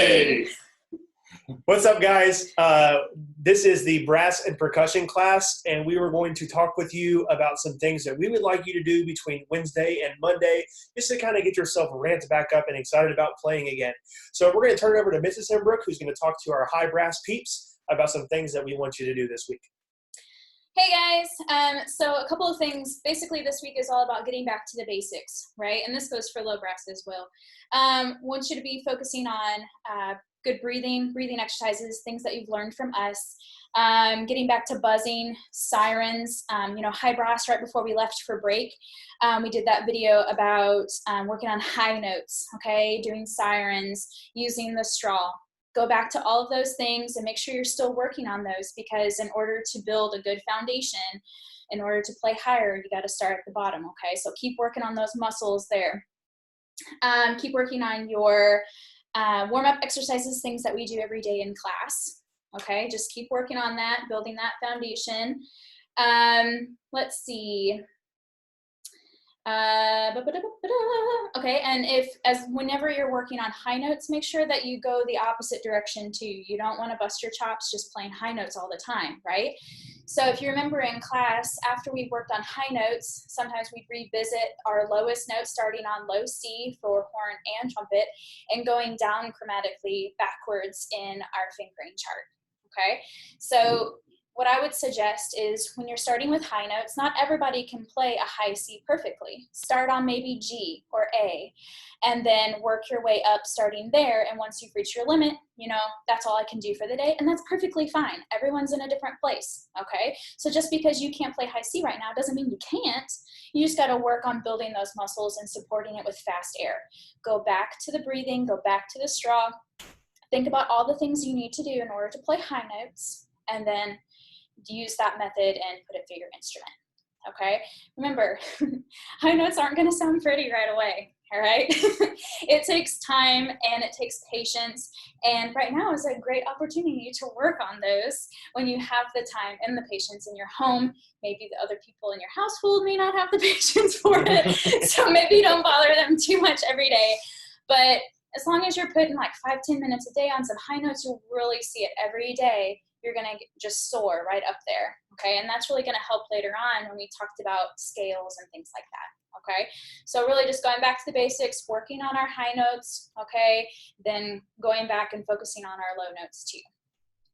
Hey! What's up, guys? This is the brass and percussion class, and we were going to talk with you about some things that we would like you to do between Wednesday and Monday, just to kind of get yourself ramped back up and excited about playing again. So we're going to turn it over to Mrs. Hembrook, who's going to talk to our high brass peeps about some things that we want you to do this week. Hey guys, so a couple of things. Basically this week is all about getting back to the basics, right? And this goes for low brass as well. Want you to be focusing on good breathing exercises, things that you've learned from us, getting back to buzzing, sirens, high brass right before we left for break. We did that video about working on high notes, okay, doing sirens, using the straw. Go back to all of those things and make sure you're still working on those, because in order to build a good foundation, in order to play higher, you got to start at the bottom, okay? So keep working on those muscles there. Keep working on your warm-up exercises, things that we do every day in class, okay? Just keep working on that, building that foundation. Let's see. Okay, and whenever you're working on high notes, make sure that you go the opposite direction too. You don't want to bust your chops just playing high notes all the time, right? So if you remember in class, after we worked on high notes, sometimes we'd revisit our lowest note, starting on low C for horn and trumpet, and going down chromatically backwards in our fingering chart, okay? So what I would suggest is when you're starting with high notes, not everybody can play a high C perfectly. Start on maybe G or A, and then work your way up starting there. And once you've reached your limit, that's all I can do for the day. And that's perfectly fine. Everyone's in a different place, okay? So just because you can't play high C right now doesn't mean you can't. You just got to work on building those muscles and supporting it with fast air. Go back to the breathing, go back to the straw. Think about all the things you need to do in order to play high notes, and then use that method and put it through your instrument, okay? Remember, high notes aren't gonna sound pretty right away, all right? It takes time and it takes patience, and right now is a great opportunity to work on those when you have the time and the patience in your home. Maybe the other people in your household may not have the patience for it, so maybe don't bother them too much every day, but as long as you're putting like 5-10 minutes a day on some high notes, you'll really see it every day. You're going to just soar right up there, okay? And that's really going to help later on when we talked about scales and things like that, okay? So really just going back to the basics, working on our high notes, okay? Then going back and focusing on our low notes too.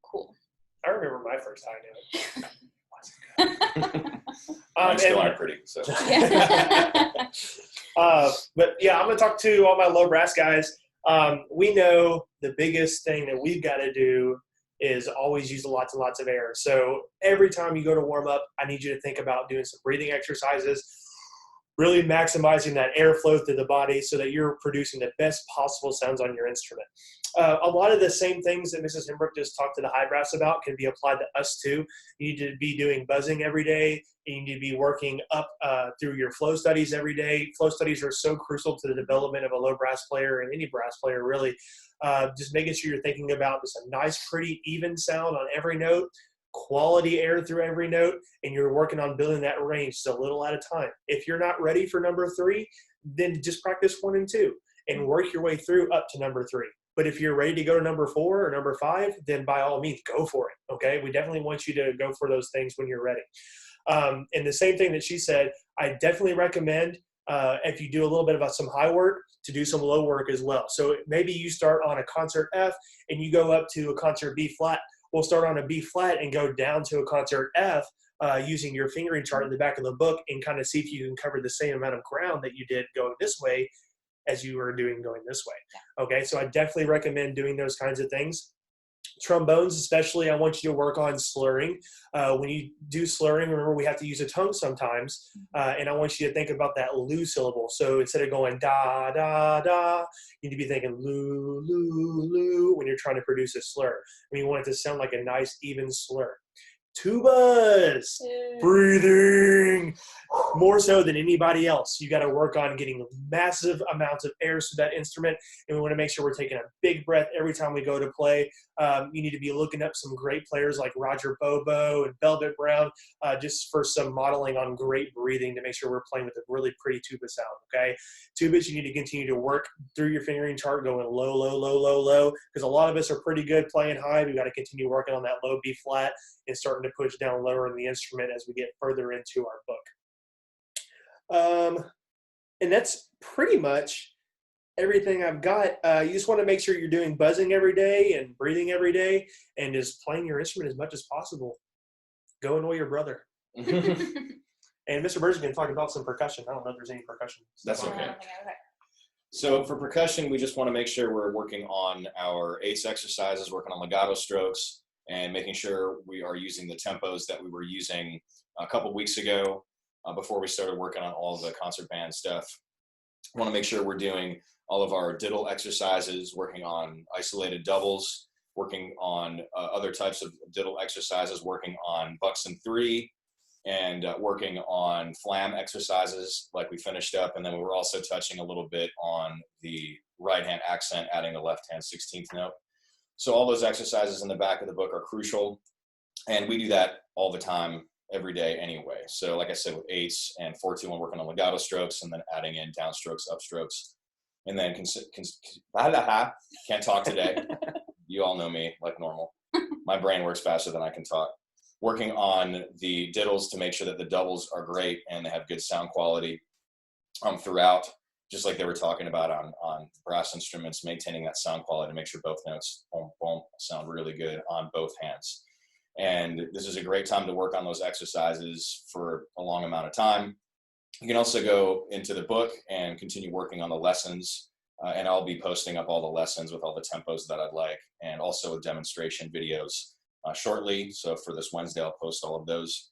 Cool. I remember my first high note. Mine still aren't pretty, so. But yeah, I'm going to talk to all my low brass guys. We know the biggest thing that we've got to do is always use lots and lots of air. So every time you go to warm up, I need you to think about doing some breathing exercises, really maximizing that airflow through the body so that you're producing the best possible sounds on your instrument. A lot of the same things that Mrs. Hembrook just talked to the high brass about can be applied to us too. You need to be doing buzzing every day. You need to be working up through your flow studies every day. Flow studies are so crucial to the development of a low brass player and any brass player really. Just making sure you're thinking about just a nice, pretty, even sound on every note, quality air through every note, and you're working on building that range just a little at a time. If you're not ready for number 3, then just practice 1 and 2 and work your way through up to number 3. But if you're ready to go to number 4 or number 5, then by all means, go for it, okay? We definitely want you to go for those things when you're ready. And the same thing that she said, I definitely recommend if you do a little bit of some high work, to do some low work as well. So maybe you start on a concert F and you go up to a concert B flat. We'll start on a B flat and go down to a concert F using your fingering chart in the back of the book, and kind of see if you can cover the same amount of ground that you did going this way as you were doing going this way. Okay, so I definitely recommend doing those kinds of things. Trombones especially, I want you to work on slurring. When you do slurring, remember we have to use a tongue sometimes, and I want you to think about that lu syllable. So instead of going da, da, da, you need to be thinking lu, lu, lu when you're trying to produce a slur. I mean, you want it to sound like a nice, even slur. Tubas. Breathing. More so than anybody else. You got to work on getting massive amounts of air through that instrument, and we want to make sure we're taking a big breath every time we go to play. You need to be looking up some great players like Roger Bobo and Velvet Brown, just for some modeling on great breathing to make sure we're playing with a really pretty tuba sound, okay? Tubas, you need to continue to work through your fingering chart, going low, low, low, low, low, because a lot of us are pretty good playing high. We've got to continue working on that low B flat and starting to push down lower in the instrument as we get further into our book. And that's pretty much everything I've got. You just want to make sure you're doing buzzing every day and breathing every day and just playing your instrument as much as possible. Go annoy your brother. And Mr. Bird's going to talk about some percussion. I don't know if there's any percussion. That's okay. So for percussion, we just want to make sure we're working on our eighths exercises, working on legato strokes, and making sure we are using the tempos that we were using a couple weeks ago before we started working on all the concert band stuff. We want to make sure we're doing all of our diddle exercises, working on isolated doubles, working on other types of diddle exercises, working on Buxton 3, and working on flam exercises like we finished up. And then we were also touching a little bit on the right hand accent, adding the left hand 16th note. So all those exercises in the back of the book are crucial. And we do that all the time, every day anyway. So like I said, with eighths and 4-2-1, working on legato strokes and then adding in downstrokes, upstrokes. And then can't talk today. You all know me like normal. My brain works faster than I can talk. Working on the diddles to make sure that the doubles are great and they have good sound quality throughout, just like they were talking about on brass instruments, maintaining that sound quality to make sure both notes boom, boom, sound really good on both hands. And this is a great time to work on those exercises for a long amount of time. You can also go into the book and continue working on the lessons. And I'll be posting up all the lessons with all the tempos that I'd like, and also with demonstration videos shortly. So for this Wednesday, I'll post all of those.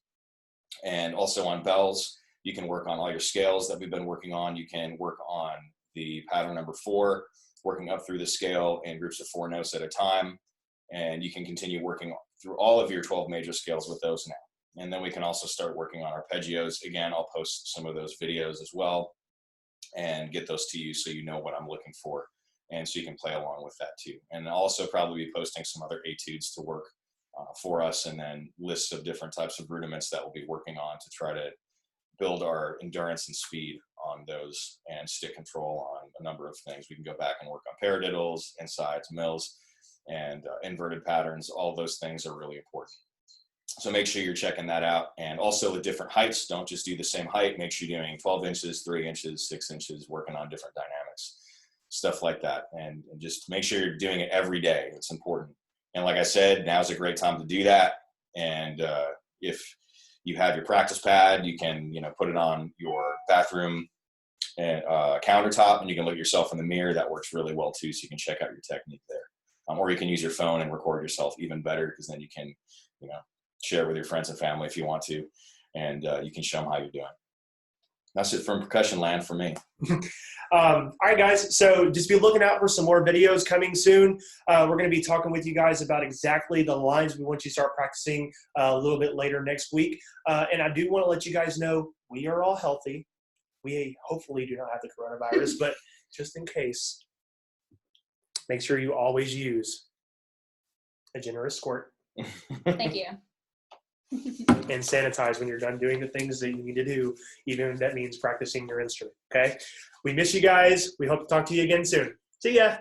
And also on bells, you can work on all your scales that we've been working on. You can work on the pattern number 4, working up through the scale in groups of 4 notes at a time. And you can continue working through all of your 12 major scales with those now. And then we can also start working on arpeggios. Again, I'll post some of those videos as well and get those to you so you know what I'm looking for. And so you can play along with that too. And I'll also probably be posting some other etudes to work for us, and then lists of different types of rudiments that we'll be working on to try to build our endurance and speed on those, and stick control on a number of things. We can go back and work on paradiddles, insides, mills, and inverted patterns. All those things are really important. So make sure you're checking that out. And also the different heights. Don't just do the same height. Make sure you're doing 12 inches, 3 inches, 6 inches, working on different dynamics, stuff like that. And just make sure you're doing it every day. It's important. And like I said, now's a great time to do that. And if you have your practice pad, you can, put it on your bathroom and countertop, and you can look at yourself in the mirror. That works really well too. So you can check out your technique there. Or you can use your phone and record yourself even better, because then you can, share with your friends and family if you want to, and you can show them how you're doing. That's it from percussion land for me. All right, guys. So just be looking out for some more videos coming soon. We're going to be talking with you guys about exactly the lines we want you to start practicing a little bit later next week. And I do want to let you guys know we are all healthy. We hopefully do not have the coronavirus, but just in case, make sure you always use a generous squirt. Thank you. And sanitize when you're done doing the things that you need to do, even if that means practicing your instrument. Okay? We miss you guys. We hope to talk to you again soon. See ya.